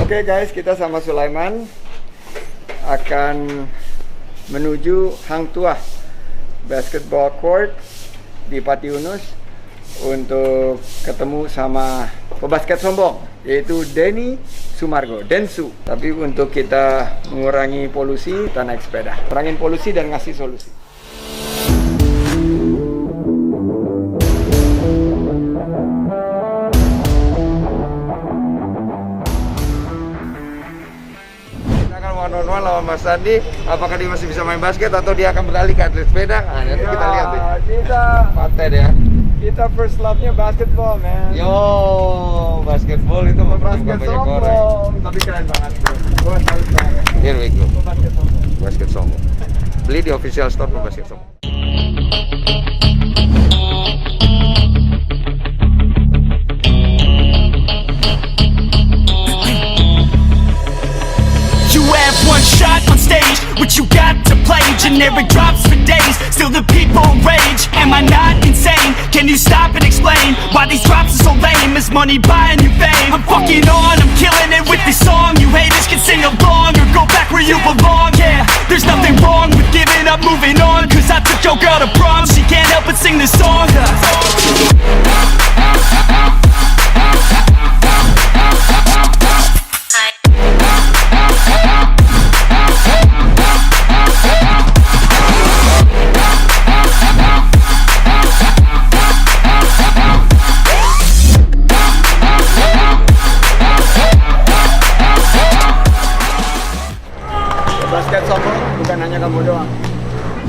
Oke guys, kita sama Sulaiman akan menuju Hang Tuah Basketball Court di Pati Yunus untuk ketemu sama pebasket sombong, yaitu Denny Sumargo, Densu. Tapi untuk kita mengurangi polusi, kita naik sepeda. Kurangin polusi dan ngasih solusi. One-on-one lawan Mas Sandi, apakah dia masih bisa main basket atau dia akan beralih ke atlet sepeda? Nah, nanti kita lihat deh. Kita paten ya. Kita first love-nya basketball, man. Yo, basketball itu basket sombong, tapi keren banget, bro. Gua salut banget. Here we go. Basket sombong. Basket sombong. Beli di official store basket sombong. One shot on stage, what you got to play? Generic drops for days, still the people rage. Am I not insane? Can you stop and explain why these drops are so lame? Is money buying you fame? I'm fucking on, I'm killing it with this song. You haters can sing along or go back where you belong. Yeah, there's nothing wrong with giving up, moving on. Cause I took your girl to prom, she can't help but sing this song. Basket sombong bukan hanya kamu doang.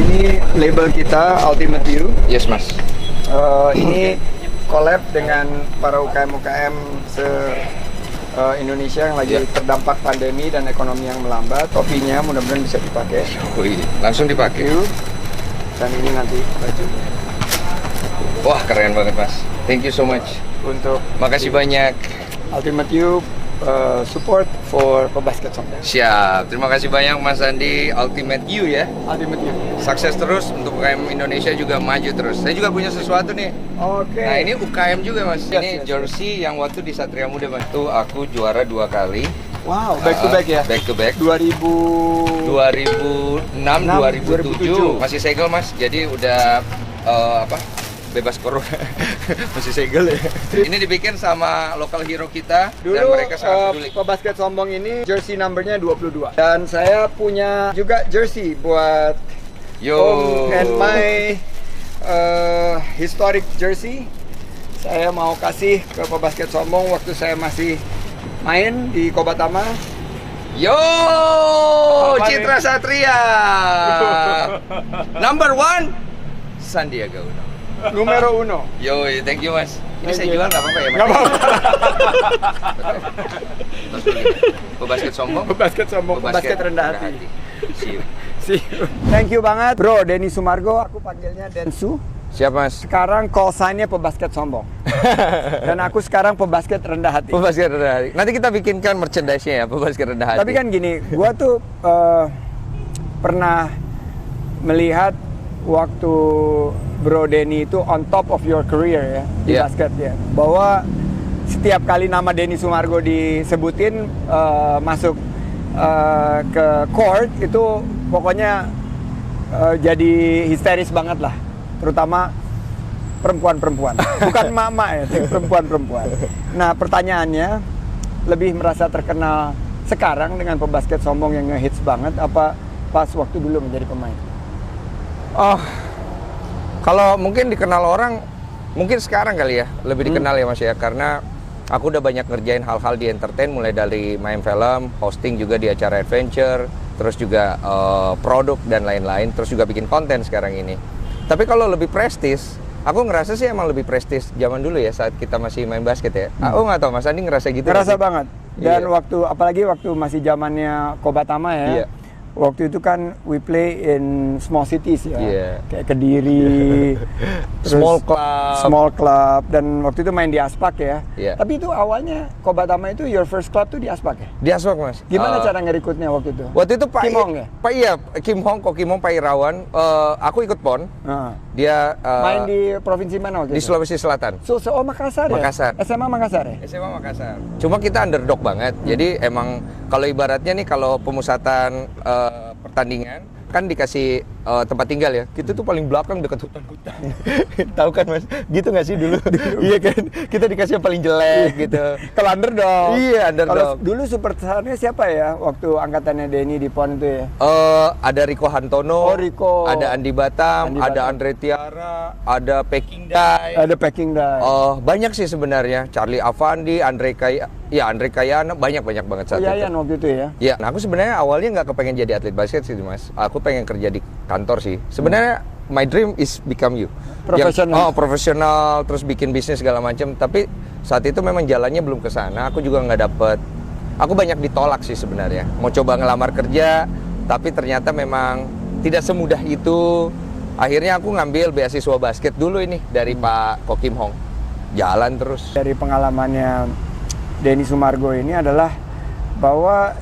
Ini label kita Ultimate You. Yes, Mas. Ini collab dengan para UKM-UKM Indonesia yang lagi terdampak pandemi dan ekonomi yang melambat. Topinya mudah-mudahan bisa dipakai. Wih, langsung dipakai. Dan ini nanti baju. Wah, keren banget, Mas. Thank you so much. Makasih banyak. Ultimate You support for pebasket sombong. Siap. Terima kasih banyak Mas Sandi. Ultimate You ya. Ultimate You. Sukses terus untuk UKM Indonesia, juga maju terus. Saya juga punya sesuatu nih. Oke. Nah, ini UKM juga, Mas. Ini Yes. jersey yang waktu di Satria Muda, Mas. Tuh aku juara 2 kali. Wow, back to back ya. Back to back. 2006, 2007. Masih segel, Mas. Jadi udah bebas corona. Masih segel ya. Ini dibikin sama lokal hero kita. Dulu dan mereka sangat peduli. pebasket sombong ini jersey numbernya 22. Dan saya punya juga jersey buat and my historic jersey. Saya mau kasih ke pebasket sombong waktu saya masih main di Kobatama. Yo, Citra Satria. Number 1 Sandiaga Uno. Numero 1. Yo, thank you, Mas. Ini Thank saya you. jual nggak apa-apa ya, Mas? Nggak apa-apa. Pebasket sombong. Pebasket sombong, pebasket rendah hati. See you. See you. Thank you banget, Bro Denny Sumargo. Aku panggilnya Densu. Siap, Mas. Sekarang call sign-nya pebasket sombong. Dan aku sekarang pebasket rendah hati. Pebasket rendah hati. Nanti kita bikinkan merchandise-nya ya, pebasket rendah hati. Tapi kan gini, gua tuh pernah melihat waktu Bro Denny itu on top of your career ya di basket ya, bahwa setiap kali nama Denny Sumargo disebutin masuk ke court itu pokoknya jadi histeris banget lah, terutama perempuan-perempuan, bukan emak-emak ya, tapi perempuan-perempuan. Nah, pertanyaannya, lebih merasa terkenal sekarang dengan pebasket sombong yang ngehits banget apa pas waktu dulu menjadi pemain? Oh, kalau mungkin dikenal orang, mungkin sekarang kali ya, lebih dikenal ya, Mas ya, karena aku udah banyak ngerjain hal-hal di entertain, mulai dari main film, hosting juga di acara adventure, terus juga produk dan lain-lain, terus juga bikin konten sekarang ini. Tapi kalau lebih prestis, aku ngerasa sih emang lebih prestis zaman dulu ya, saat kita masih main basket ya. Aku nggak tahu, Mas Andi ngerasa gitu? Ngerasa banget. Dan Iya. apalagi waktu masih zamannya Kobatama ya. Iya. Waktu itu kan we play in small cities ya, kayak Kediri, small club, dan waktu itu main di Aspak ya. Iya. Tapi itu awalnya Kobatama itu your first club tuh di Aspak ya? Di Aspak, Mas. Gimana cara ngerekrutnya waktu itu? Waktu itu Pak Kim Hong ya? Pak Kim Hong, Pak Irawan. Aku ikut PON. Dia Main di provinsi mana waktu di itu? Sulawesi Selatan. Oh, Makassar ya? Makassar. SMA Makassar ya? SMA Makassar. Cuma kita underdog banget. Jadi emang kalau ibaratnya nih kalau pemusatan pertandingan kan dikasih tempat tinggal ya. Kita tuh paling belakang dekat hutan-hutan. Tahu kan Mas? Gitu nggak sih dulu? Iya kan? Kita dikasih yang paling jelek gitu. Kalau underdog. Iya, Kalau underdog. dulu superstarnya siapa ya waktu angkatannya Denny di PON itu ya? Ada Rico Hantono, Oh, Rico. ada Andi Batam, Andi ada Batam. Andre Tiara, ada Peking Dai. Ada Peking Dai. Banyak sih sebenarnya. Charlie Avandi, Andre Kayana, banyak banget saat itu. Yayan waktu itu ya? Ya, nah aku sebenarnya awalnya nggak kepengen jadi atlet basket sih Mas. Aku pengen kerja di kantor sih. Sebenarnya my dream is become you. Profesional. Profesional, terus bikin bisnis segala macam. Tapi saat itu memang jalannya belum ke sana. Aku juga nggak dapet. Aku banyak ditolak sih sebenarnya. Mau coba ngelamar kerja, tapi ternyata memang tidak semudah itu. Akhirnya aku ngambil beasiswa basket dulu ini dari Pak Ko Kim Hong. Jalan terus. Dari pengalamannya Denny Sumargo ini adalah bahwa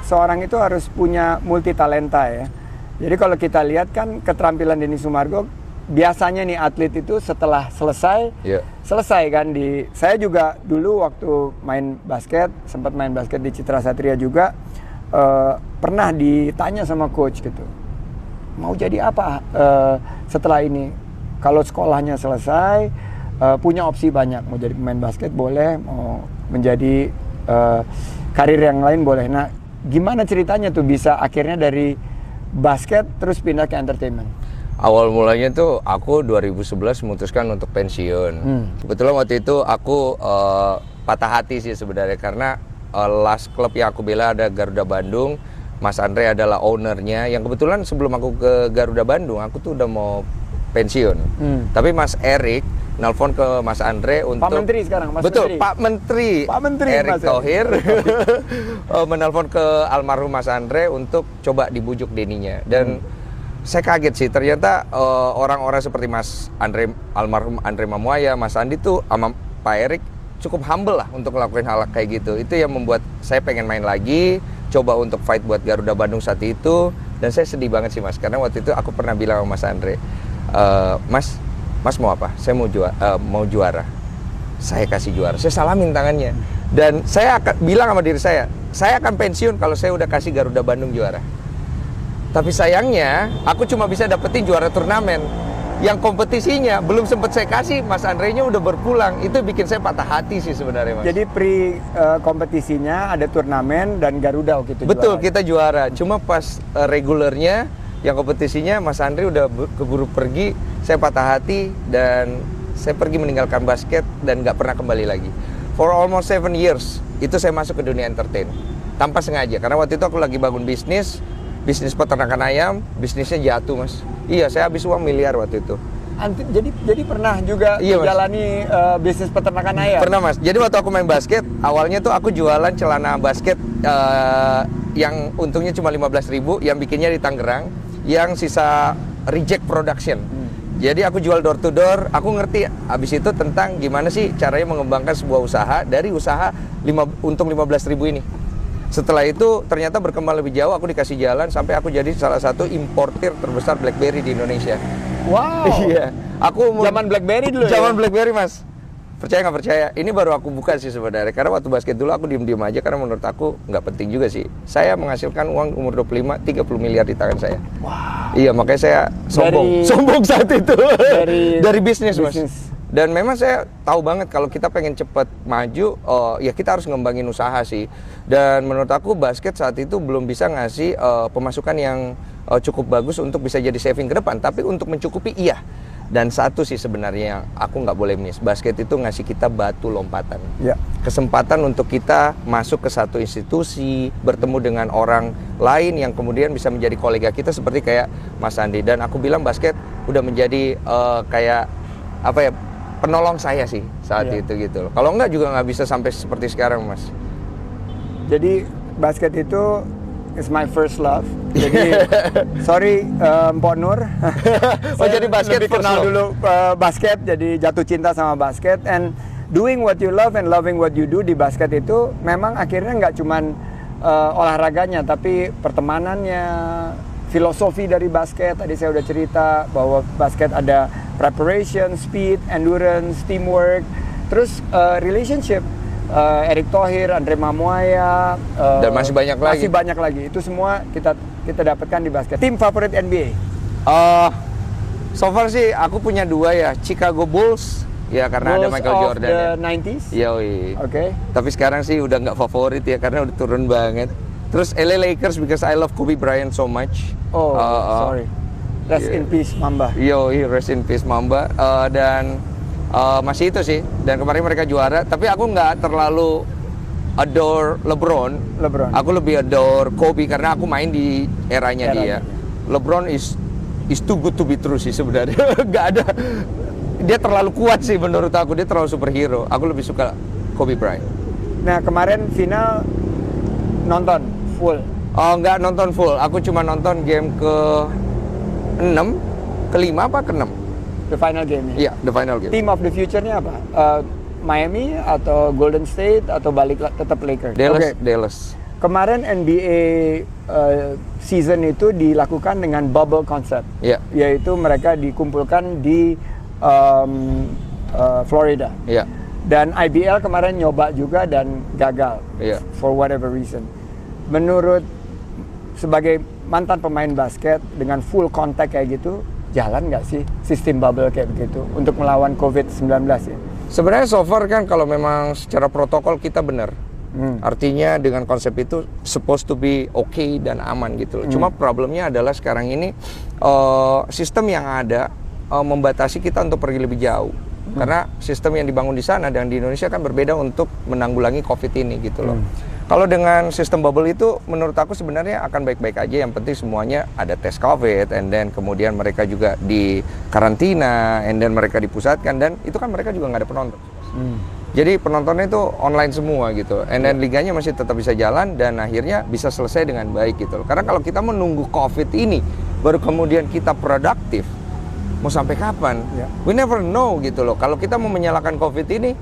seorang itu harus punya multi talenta ya. Jadi kalau kita lihat kan keterampilan Denny Sumargo, biasanya nih atlet itu setelah selesai kan saya juga dulu waktu sempat main basket di Citra Satria juga pernah ditanya sama coach gitu, mau jadi apa setelah ini? Kalau sekolahnya selesai, punya opsi banyak, mau jadi pemain basket boleh, mau menjadi karir yang lain boleh. Nah, gimana ceritanya tuh bisa akhirnya dari basket terus pindah ke entertainment? Awal mulanya tuh aku 2011 memutuskan untuk pensiun. Kebetulan waktu itu aku patah hati sih sebenarnya karena last klub yang aku bela ada Garuda Bandung. Mas Andre adalah ownernya. Yang kebetulan sebelum aku ke Garuda Bandung, aku tuh udah mau pensiun. Tapi Mas Erik nelpon ke Mas Andre untuk Pak Menteri sekarang, Mas Betul, Menteri. Pak Menteri Erick Thohir menelpon ke almarhum Mas Andre untuk coba dibujuk Denny-nya. Dan saya kaget sih, ternyata orang-orang seperti almarhum Andre Mamuaya, Mas Andi tuh sama Pak Erik cukup humble lah untuk ngelakuin hal kayak gitu. Itu yang membuat saya pengen main lagi, coba untuk fight buat Garuda Bandung saat itu. Dan saya sedih banget sih Mas, karena waktu itu aku pernah bilang sama Mas Andre, Mas mau apa? Saya mau juara. Saya kasih juara. Saya salamin tangannya. Dan saya akan bilang sama diri saya akan pensiun kalau saya udah kasih Garuda Bandung juara. Tapi sayangnya, aku cuma bisa dapetin juara turnamen. Yang kompetisinya belum sempat saya kasih, Mas Andre-nya udah berpulang. Itu bikin saya patah hati sih sebenarnya, Mas. Jadi kompetisinya ada turnamen dan Garuda waktu itu Betul, juara. kita juara. Cuma pas regulernya, yang kompetisinya Mas Andre udah keburu pergi, saya patah hati dan saya pergi meninggalkan basket dan nggak pernah kembali lagi. For almost 7 years, itu saya masuk ke dunia entertain. Tanpa sengaja, karena waktu itu aku lagi bangun bisnis peternakan ayam, bisnisnya jatuh Mas. Iya, saya habis uang miliar waktu itu. Jadi pernah juga menjalani bisnis peternakan ayam? Pernah Mas, jadi waktu aku main basket, awalnya tuh aku jualan celana basket yang untungnya cuma 15.000, yang bikinnya di Tangerang, yang sisa reject production. Jadi aku jual door to door, aku ngerti abis itu tentang gimana sih caranya mengembangkan sebuah usaha dari usaha untung 15.000 ini. Setelah itu ternyata berkembang lebih jauh, aku dikasih jalan sampai aku jadi salah satu importir terbesar BlackBerry di Indonesia. Wow. Iya. Aku zaman BlackBerry dulu. Zaman ya? BlackBerry Mas. Percaya nggak percaya? Ini baru aku buka sih sebenarnya. Karena waktu basket dulu aku diem-diem aja karena menurut aku nggak penting juga sih. Saya menghasilkan uang umur 25, 30 miliar di tangan saya. Wow. Iya, makanya saya sombong saat itu. Dari bisnis Mas. Dan memang saya tahu banget kalau kita pengen cepat maju, ya kita harus ngembangin usaha sih. Dan menurut aku basket saat itu belum bisa ngasih pemasukan yang cukup bagus untuk bisa jadi saving ke depan. Tapi untuk mencukupi iya. Dan satu sih sebenarnya yang aku nggak boleh miss, basket itu ngasih kita batu lompatan. Ya. Kesempatan untuk kita masuk ke satu institusi, bertemu dengan orang lain yang kemudian bisa menjadi kolega kita seperti kayak Mas Andi. Dan aku bilang basket udah menjadi kayak apa ya, penolong saya sih saat itu gitu loh. Kalau enggak juga nggak bisa sampai seperti sekarang Mas. Jadi basket itu is my first love. Jadi sorry Mpok Nur. Jadi basket lebih kenal dulu basket, jadi jatuh cinta sama basket. And doing what you love and loving what you do di basket itu memang akhirnya nggak cuman olahraganya, tapi pertemanannya, filosofi dari basket. Tadi saya udah cerita bahwa basket ada preparation, speed, endurance, teamwork, terus relationship. Erick Thohir, Andre Mamuaya, Dan masih banyak lagi. Masih banyak lagi. Itu semua kita dapatkan di basket. Tim favorit NBA? So far sih aku punya 2 ya, Chicago Bulls ya karena ada Bulls Michael of Jordan the ya. 90s? Yoi. Oke. Tapi sekarang sih udah nggak favorit ya karena udah turun banget. Terus LA Lakers because I love Kobe Bryant so much. Oh, sorry. Rest in peace, Mamba. Yoi, rest in peace Mamba. Dan masih itu sih. Dan kemarin mereka juara. Tapi aku nggak terlalu adore LeBron. Aku lebih adore Kobe karena aku main di eranya dia. LeBron is too good to be true sih sebenarnya. Nggak ada. Dia terlalu kuat sih menurut aku. Dia terlalu superhero. Aku lebih suka Kobe Bryant. Nah, kemarin final nonton full. Oh, nggak nonton full. Aku cuma nonton game ke-6, ke-5 apa ke-6? The final game. Iya, the final game. Team of the future-nya apa? Miami atau Golden State atau balik tetap Lakers? Dallas, Okay. Dallas. Kemarin NBA season itu dilakukan dengan bubble concept. Iya. Yaitu mereka dikumpulkan di Florida. Iya. Dan IBL kemarin nyoba juga dan gagal. Iya. For whatever reason. Menurut sebagai mantan pemain basket dengan full contact kayak gitu, jalan nggak sih sistem bubble kayak begitu untuk melawan COVID-19 ya? Sebenarnya so far kan kalau memang secara protokol kita benar. Artinya dengan konsep itu supposed to be okay dan aman gitu loh. Cuma problemnya adalah sekarang ini sistem yang ada membatasi kita untuk pergi lebih jauh. Karena sistem yang dibangun di sana dan di Indonesia kan berbeda untuk menanggulangi COVID ini gitu loh. Kalau dengan sistem bubble itu menurut aku sebenarnya akan baik-baik aja. Yang penting semuanya ada tes COVID, and then kemudian mereka juga di karantina, and then mereka dipusatkan, dan itu kan mereka juga nggak ada penonton. Jadi penontonnya itu online semua gitu, and then liganya masih tetap bisa jalan dan akhirnya bisa selesai dengan baik gitu loh. Karena kalau kita menunggu COVID ini baru kemudian kita produktif, mau sampai kapan? We never know gitu loh. Kalau kita mau menyalahkan COVID ini,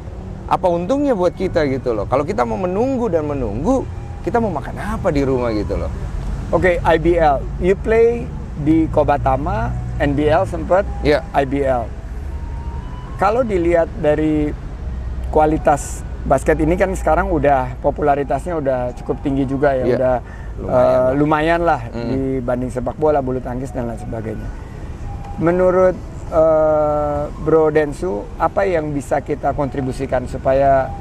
apa untungnya buat kita gitu loh. Kalau kita mau menunggu dan menunggu, kita mau makan apa di rumah gitu loh. Oke, IBL, you play di Kobatama, NBL sempat, IBL. Kalau dilihat dari kualitas basket ini kan sekarang udah popularitasnya udah cukup tinggi juga ya, udah lumayan lah dibanding sepak bola, bulu tangkis dan lain sebagainya. Menurut Bro Densu, apa yang bisa kita kontribusikan supaya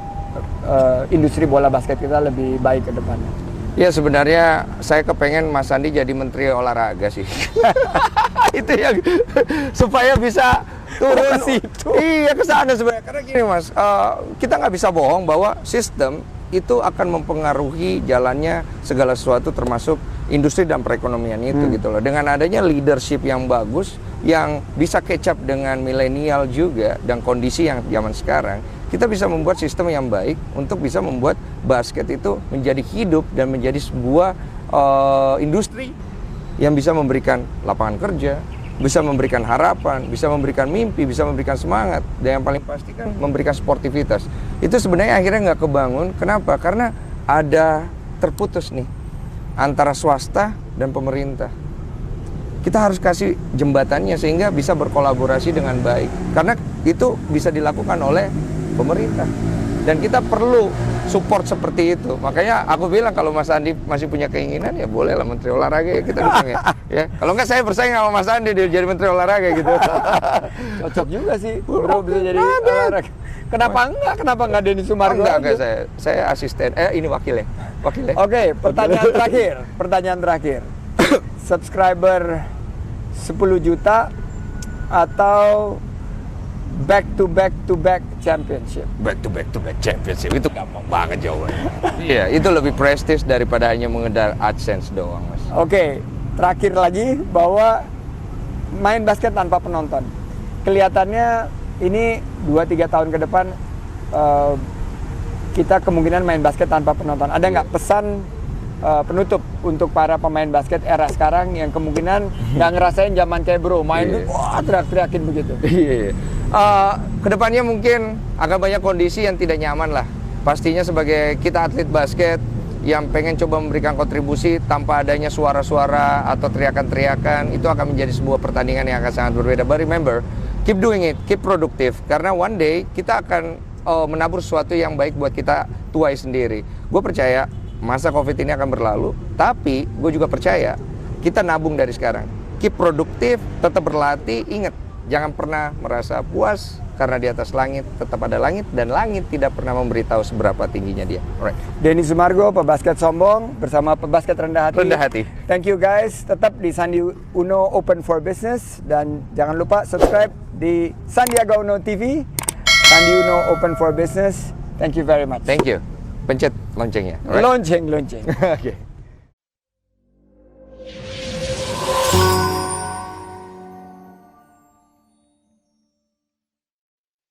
industri bola basket kita lebih baik ke depannya? Ya sebenarnya saya kepengen Mas Andi jadi Menteri Olahraga sih. Itu yang supaya bisa turun ke situ. Iya ke sana sebenarnya. Karena gini Mas, kita nggak bisa bohong bahwa sistem itu akan mempengaruhi jalannya segala sesuatu termasuk industri dan perekonomian itu gitu loh. Dengan adanya leadership yang bagus yang bisa catch up dengan milenial juga dan kondisi yang zaman sekarang, kita bisa membuat sistem yang baik untuk bisa membuat basket itu menjadi hidup dan menjadi sebuah industri yang bisa memberikan lapangan kerja, bisa memberikan harapan, bisa memberikan mimpi, bisa memberikan semangat, dan yang paling pasti kan memberikan sportivitas. Itu sebenarnya akhirnya nggak kebangun. Kenapa? Karena ada terputus nih antara swasta dan pemerintah. Kita harus kasih jembatannya sehingga bisa berkolaborasi dengan baik. Karena itu bisa dilakukan oleh pemerintah. Dan kita perlu support seperti itu. Makanya aku bilang kalau Mas Andi masih punya keinginan ya boleh lah Menteri Olahraga ya, kita dukung ya. Kalau enggak saya bersaing sama Mas Andi dia jadi Menteri Olahraga gitu. Cocok juga sih Bro bisa jadi olahraga. Kenapa enggak? Kenapa enggak Denny Sumargo? Enggak saya asisten. Ini wakil ya. Oke, pertanyaan terakhir. Subscriber 10 juta atau back to back championship? Back to back championship itu gampang banget jawabannya. Iya, itu lebih prestis daripada hanya mengedar AdSense doang, Mas. Oke, terakhir lagi bahwa main basket tanpa penonton. Kelihatannya ini 2-3 tahun ke depan kita kemungkinan main basket tanpa penonton. Ada nggak pesan penutup untuk para pemain basket era sekarang yang kemungkinan nggak ngerasain zaman kayak Bro main wah teriak-teriakin begitu? Kedepannya mungkin akan banyak kondisi yang tidak nyaman lah. Pastinya sebagai kita atlet basket, yang pengen coba memberikan kontribusi tanpa adanya suara-suara atau teriakan-teriakan, itu akan menjadi sebuah pertandingan yang akan sangat berbeda. But remember, keep doing it, keep produktif, karena one day kita akan menabur sesuatu yang baik buat kita tuai sendiri. Gue percaya masa COVID ini akan berlalu, tapi gue juga percaya kita nabung dari sekarang. Keep produktif, tetap berlatih, ingat, jangan pernah merasa puas, karena di atas langit tetap ada langit, dan langit tidak pernah memberitahu seberapa tingginya dia. Alright. Denny Sumargo, pebasket sombong bersama pebasket rendah hati. Rendah hati. Thank you guys. Tetap di Sandi Uno Open for Business, dan jangan lupa subscribe di Sandiaga Uno TV, Sandi Uno Open for Business. Thank you very much. Thank you. Pencet loncengnya. Alright. Lonceng. Oke.